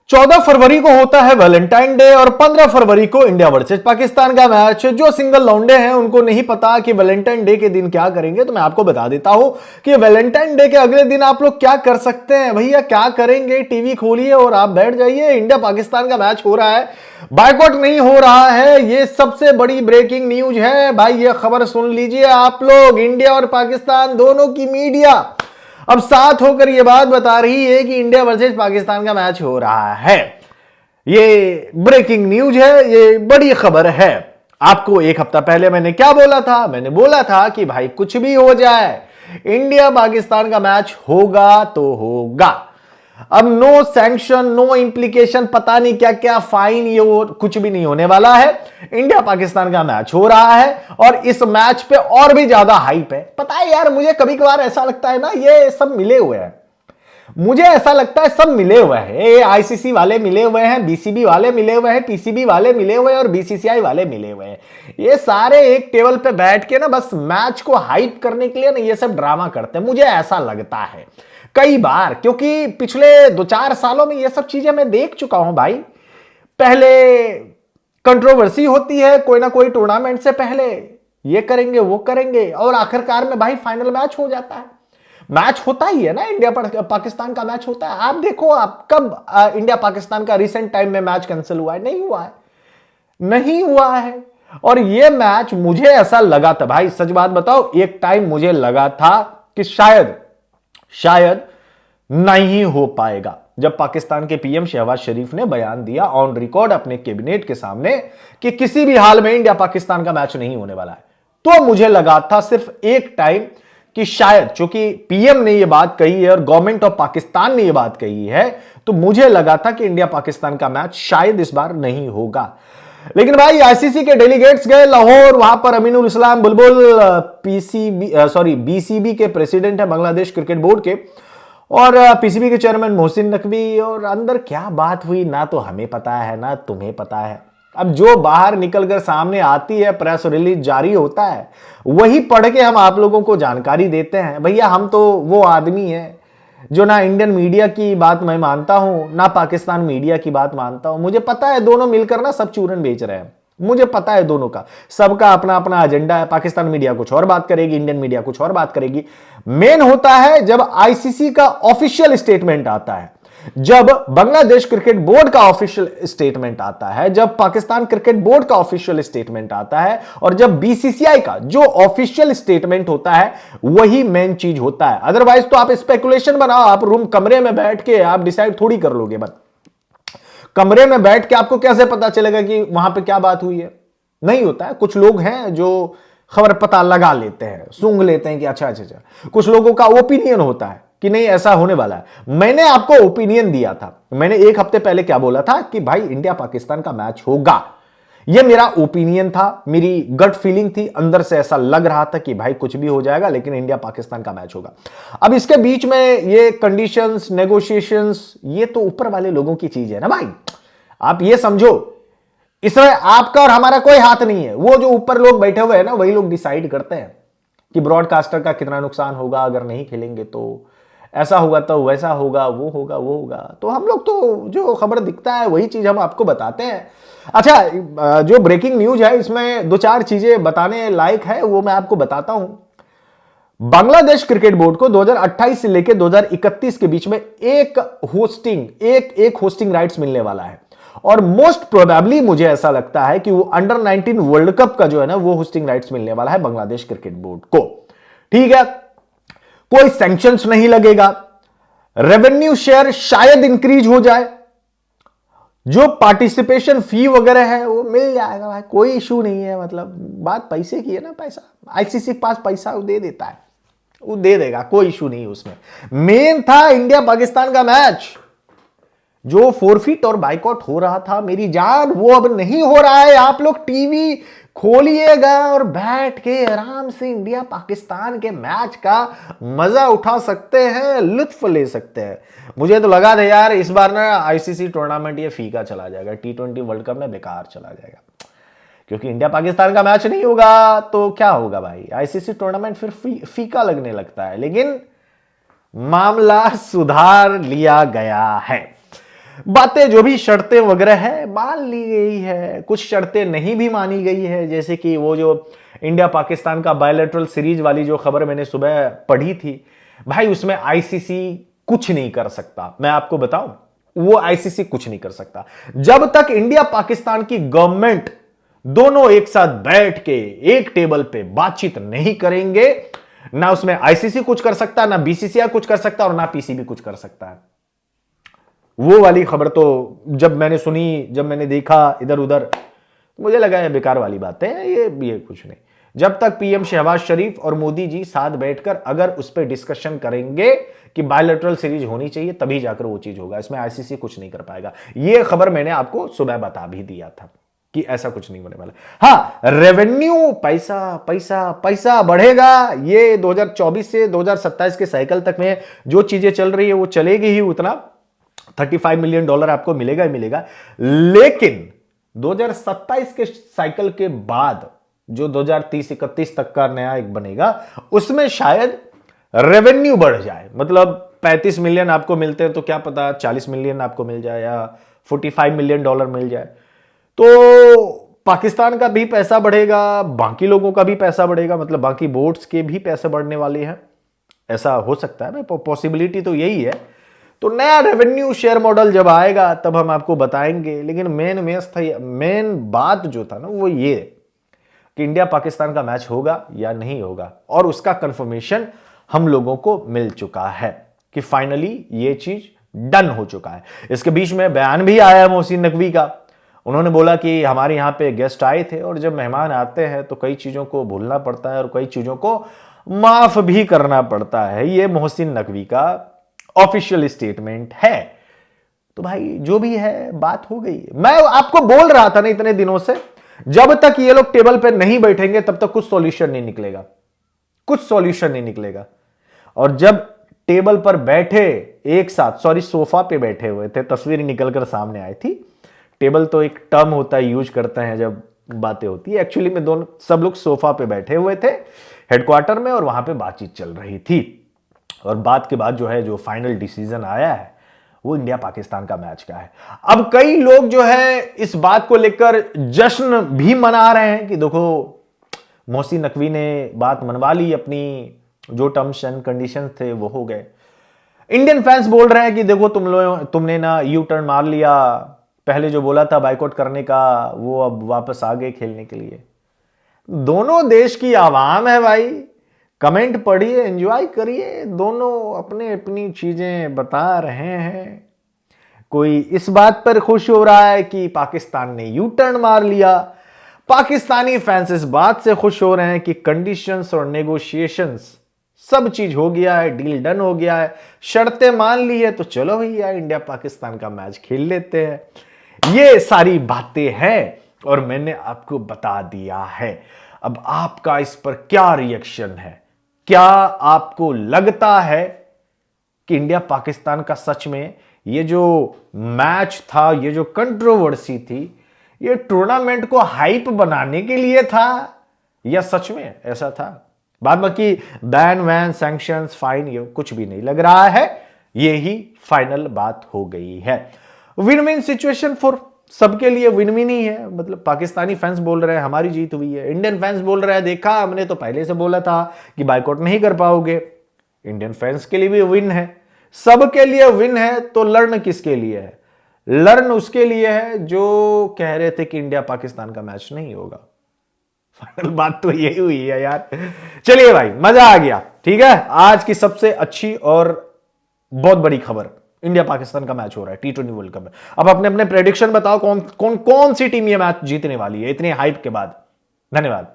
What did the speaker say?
14 फरवरी को होता है वैलेंटाइन डे और 15 फरवरी को इंडिया वर्सेस पाकिस्तान का मैच। जो सिंगल लौंडे हैं उनको नहीं पता कि वैलेंटाइन डे के दिन क्या करेंगे, तो मैं आपको बता देता हूं कि वैलेंटाइन डे के अगले दिन आप लोग क्या कर सकते हैं। भैया क्या करेंगे, टीवी खोलिए और आप बैठ जाइए। इंडिया पाकिस्तान का मैच हो रहा है, बायकॉट नहीं हो रहा है। ये सबसे बड़ी ब्रेकिंग न्यूज है भाई, ये खबर सुन लीजिए आप लोग। इंडिया और पाकिस्तान दोनों की मीडिया अब साथ होकर यह बात बता रही है कि इंडिया वर्सेस पाकिस्तान का मैच हो रहा है। ये ब्रेकिंग न्यूज है, ये बड़ी खबर है। आपको एक हफ्ता पहले मैंने क्या बोला था? मैंने बोला था कि भाई कुछ भी हो जाए, इंडिया पाकिस्तान का मैच होगा तो होगा। अब नो सैंक्शन, नो इंप्लीकेशन, पता नहीं क्या क्या फाइन, ये वो कुछ भी नहीं होने वाला है। इंडिया पाकिस्तान का मैच हो रहा है और इस मैच पे और भी ज्यादा हाइप है। पता है यार, मुझे कभी कभार ऐसा लगता है ना, ये सब मिले हुए हैं। मुझे ऐसा लगता है सब मिले हुए हैं। आईसीसी वाले मिले हुए हैं, बीसीबी वाले मिले हुए हैं, पीसीबी वाले मिले हुए हैं और बीसीसीआई वाले मिले हुए हैं। ये सारे एक टेबल पे बैठ के ना बस मैच को हाइप करने के लिए ना ये सब ड्रामा करते हैं, मुझे ऐसा लगता है कई बार। क्योंकि पिछले 2-4 सालों में ये सब चीजें मैं देख चुका हूं भाई। पहले कंट्रोवर्सी होती है कोई ना कोई टूर्नामेंट से पहले, ये करेंगे वो करेंगे, और आखिरकार में भाई फाइनल मैच हो जाता है। मैच होता ही है ना, इंडिया पाकिस्तान का मैच होता है। आप देखो, आप कब इंडिया पाकिस्तान का रिसेंट टाइम में मैच कैंसिल हुआ है? नहीं हुआ है, नहीं हुआ है। और ये मैच मुझे ऐसा लगा था भाई, सच बात बताओ, एक टाइम मुझे लगा था कि शायद नहीं हो पाएगा। जब पाकिस्तान के पीएम शहबाज शरीफ ने बयान दिया ऑन रिकॉर्ड अपने कैबिनेट के सामने कि किसी भी हाल में इंडिया पाकिस्तान का मैच नहीं होने वाला है, तो मुझे लगा था सिर्फ एक टाइम कि शायद, चूंकि पीएम ने यह बात कही है और गवर्नमेंट ऑफ पाकिस्तान ने यह बात कही है, तो मुझे लगा था कि इंडिया पाकिस्तान का मैच शायद इस बार नहीं होगा। लेकिन भाई आईसीसी के डेलीगेट्स गए लाहौर, वहां पर अमीनुल इस्लाम बुलबुल बीसीबी के प्रेसिडेंट है बांग्लादेश क्रिकेट बोर्ड के, और पीसीबी के चेयरमैन मोहसिन नकवी, और अंदर क्या बात हुई ना तो हमें पता है ना तुम्हें पता है। अब जो बाहर निकलकर सामने आती है, प्रेस रिलीज जारी होता है, वही पढ़ के हम आप लोगों को जानकारी देते हैं। भैया हम तो वो आदमी है जो ना इंडियन मीडिया की बात मैं मानता हूं, ना पाकिस्तान मीडिया की बात मानता हूं। मुझे पता है दोनों मिलकर ना सब चूरन बेच रहे हैं, मुझे पता है दोनों का, सबका अपना अपना एजेंडा है। पाकिस्तान मीडिया कुछ और बात करेगी, इंडियन मीडिया कुछ और बात करेगी। मेन होता है जब आईसीसी का ऑफिशियल स्टेटमेंट आता है, जब बांग्लादेश क्रिकेट बोर्ड का ऑफिशियल स्टेटमेंट आता है, जब पाकिस्तान क्रिकेट बोर्ड का ऑफिशियल स्टेटमेंट आता है, और जब बीसीसीआई का जो ऑफिशियल स्टेटमेंट होता है, वही मेन चीज होता है। अदरवाइज तो आप स्पेकुलेशन बनाओ, आप रूम कमरे में बैठ के आप डिसाइड थोड़ी कर लोगे। बस कमरे में बैठ के आपको कैसे पता चलेगा कि वहां पे क्या बात हुई है? नहीं होता है। कुछ लोग हैं जो खबर पता लगा लेते हैं, सूंघ लेते हैं कि अच्छा अच्छा अच्छा। कुछ लोगों का ओपिनियन होता है कि नहीं ऐसा होने वाला है। मैंने आपको ओपिनियन दिया था, मैंने एक हफ्ते पहले क्या बोला था कि भाई इंडिया पाकिस्तान का मैच होगा। यह मेरा ओपिनियन था, मेरी गट फीलिंग थी, अंदर से ऐसा लग रहा था कि भाई कुछ भी हो जाएगा लेकिन इंडिया पाकिस्तान का मैच होगा। अब इसके बीच में ये कंडीशंस, नेगोशिएशंस, ये तो ऊपर वाले लोगों की चीज है ना भाई। आप ये समझो, इसमें आपका और हमारा कोई हाथ नहीं है। वो जो ऊपर लोग बैठे हुए हैं ना, वही लोग डिसाइड करते हैं कि ब्रॉडकास्टर का कितना नुकसान होगा अगर नहीं खेलेंगे, तो ऐसा होगा तो वैसा होगा, वो होगा वो होगा। तो हम लोग तो जो खबर दिखता है वही चीज हम आपको बताते हैं। अच्छा, जो ब्रेकिंग न्यूज है इसमें 2-4 चीजें बताने लायक है, वो मैं आपको बताता हूं। बांग्लादेश क्रिकेट बोर्ड को 2028 से लेकर 2031 के बीच में एक होस्टिंग राइट्स मिलने वाला है, और मोस्ट प्रोबेबली मुझे ऐसा लगता है कि वो अंडर 19 वर्ल्ड कप का जो है ना वो होस्टिंग राइट्स मिलने वाला है बांग्लादेश क्रिकेट बोर्ड को। ठीक है, कोई सैंक्शंस नहीं लगेगा, रेवेन्यू शेयर शायद इंक्रीज हो जाए, जो पार्टिसिपेशन फी वगैरह है वो मिल जाएगा भाई, कोई इशू नहीं है। मतलब बात पैसे की है ना, पैसा आईसीसी के पास पैसा वो दे देता है, वो दे देगा, कोई इशू नहीं उसमें। मेन था इंडिया पाकिस्तान का मैच, जो फोरफिट और बाइकआउट हो रहा था मेरी जान, वो अब नहीं हो रहा है। आप लोग टीवी खोलिएगा और बैठ के आराम से इंडिया पाकिस्तान के मैच का मजा उठा सकते हैं, लुत्फ ले सकते हैं। मुझे तो लगा था यार इस बार ना आईसीसी टूर्नामेंट ये फीका चला जाएगा, T20 वर्ल्ड कप में बेकार चला जाएगा, क्योंकि इंडिया पाकिस्तान का मैच नहीं होगा तो क्या होगा भाई, आईसीसी टूर्नामेंट फिर फीका लगने लगता है। लेकिन मामला सुधार लिया गया है। बातें जो भी शर्तें वगैरह है मान ली गई है, कुछ शर्तें नहीं भी मानी गई है, जैसे कि वो जो इंडिया पाकिस्तान का बायलैटरल सीरीज वाली जो खबर मैंने सुबह पढ़ी थी भाई, उसमें आईसीसी कुछ नहीं कर सकता। मैं आपको बताऊं, वो आईसीसी कुछ नहीं कर सकता जब तक इंडिया पाकिस्तान की गवर्नमेंट दोनों एक साथ बैठ के एक टेबल पे बातचीत नहीं करेंगे। ना उसमें आईसीसी कुछ कर सकता, ना बीसीसीआई कुछ कर सकता और ना पीसीबी कुछ कर सकता है। वो वाली खबर तो जब मैंने सुनी, जब मैंने देखा इधर उधर, मुझे लगा ये बेकार वाली बात है, ये कुछ नहीं। जब तक पीएम शहबाज शरीफ और मोदी जी साथ बैठकर अगर उस पर डिस्कशन करेंगे कि बायलैटरल सीरीज होनी चाहिए, तभी जाकर वो चीज होगा। इसमें आईसीसी कुछ नहीं कर पाएगा। ये खबर मैंने आपको सुबह बता भी दिया था कि ऐसा कुछ नहीं होने वाला। हाँ, रेवेन्यू, पैसा पैसा पैसा बढ़ेगा। ये 2024 से 2027 के साइकिल तक में जो चीजें चल रही है वो चलेगी ही, उतना $35 मिलियन आपको मिलेगा ही मिलेगा। लेकिन 2027 के साइकिल के बाद जो 2030-31 तक का नया एक बनेगा, उसमें शायद रेवेन्यू बढ़ जाए। मतलब 35 मिलियन आपको मिलते हैं तो क्या पता 40 मिलियन आपको मिल जाए या $45 मिलियन मिल जाए। तो पाकिस्तान का भी पैसा बढ़ेगा, बाकी लोगों का भी पैसा बढ़ेगा, मतलब बाकी बोर्ड्स के भी पैसे बढ़ने वाले हैं। ऐसा हो सकता है ना, पॉसिबिलिटी तो यही है। तो नया रेवेन्यू शेयर मॉडल जब आएगा तब हम आपको बताएंगे। लेकिन मेन बात जो था ना वो ये कि इंडिया पाकिस्तान का मैच होगा या नहीं होगा, और उसका कंफर्मेशन हम लोगों को मिल चुका है कि फाइनली ये चीज डन हो चुका है। इसके बीच में बयान भी आया है मोहसिन नकवी का। उन्होंने बोला कि हमारे यहां पे गेस्ट आए थे और जब मेहमान आते हैं तो कई चीजों को भूलना पड़ता है और कई चीजों को माफ भी करना पड़ता है। ये मोहसिन नकवी का ऑफिशियल स्टेटमेंट है। तो भाई जो भी है बात हो गई। मैं आपको बोल रहा था ना इतने दिनों से, जब तक ये लोग टेबल पे नहीं बैठेंगे तब तक कुछ सॉल्यूशन नहीं निकलेगा, कुछ सॉल्यूशन नहीं निकलेगा। और जब टेबल पर बैठे एक साथ, सॉरी सोफा पे बैठे हुए थे, तस्वीर निकलकर सामने आई थी। टेबल तो एक टर्म होता है, यूज करते हैं जब बातें होती है। एक्चुअली में दोनों सब लोग सोफा पे बैठे हुए थे हेडक्वार्टर में और वहां पे बातचीत चल रही थी। और बात के बाद जो है जो फाइनल डिसीजन आया है वो इंडिया पाकिस्तान का मैच का है। अब कई लोग जो है इस बात को लेकर जश्न भी मना रहे हैं कि देखो मोहसिन नकवी ने बात मनवा ली, अपनी जो टर्म्स एंड कंडीशंस थे वो हो गए। इंडियन फैंस बोल रहे हैं कि देखो तुमने ना यू टर्न मार लिया, पहले जो बोला था बाइकआउट करने का वो अब वापस आ गए खेलने के लिए। दोनों देश की आवाम है भाई, कमेंट पढ़िए, एंजॉय करिए, दोनों अपने अपनी चीजें बता रहे हैं। कोई इस बात पर खुश हो रहा है कि पाकिस्तान ने यू टर्न मार लिया, पाकिस्तानी फैंस इस बात से खुश हो रहे हैं कि कंडीशंस और नेगोशिएशंस सब चीज हो गया है, डील डन हो गया है, शर्तें मान ली है, तो चलो भैया इंडिया पाकिस्तान का मैच खेल लेते हैं। ये सारी बातें हैं और मैंने आपको बता दिया है। अब आपका इस पर क्या रिएक्शन है? क्या आपको लगता है कि इंडिया पाकिस्तान का सच में ये जो मैच था, ये जो कंट्रोवर्सी थी, ये टूर्नामेंट को हाइप बनाने के लिए था या सच में ऐसा था? बाद बाकी बैन वैन सैंक्शंस फाइन ये कुछ भी नहीं लग रहा है, ये ही फाइनल बात हो गई है। विन विन सिचुएशन फॉर सबके लिए, विन विन ही है। मतलब पाकिस्तानी फैंस बोल रहे हैं हमारी जीत हुई है, इंडियन फैंस बोल रहे हैं देखा हमने तो पहले से बोला था कि बाइकआउट नहीं कर पाओगे। इंडियन फैंस के लिए भी विन है, सबके लिए विन है। तो लर्न किसके लिए है? लर्न उसके लिए है जो कह रहे थे कि इंडिया पाकिस्तान का मैच नहीं होगा। फाइनल बात तो यही हुई है यार। चलिए भाई, मजा आ गया। ठीक है, आज की सबसे अच्छी और बहुत बड़ी खबर, इंडिया पाकिस्तान का मैच हो रहा है T20 वर्ल्ड कप में। अब अपने अपने प्रेडिक्शन बताओ, कौन सी टीम ये मैच जीतने वाली है इतने हाइप के बाद। धन्यवाद।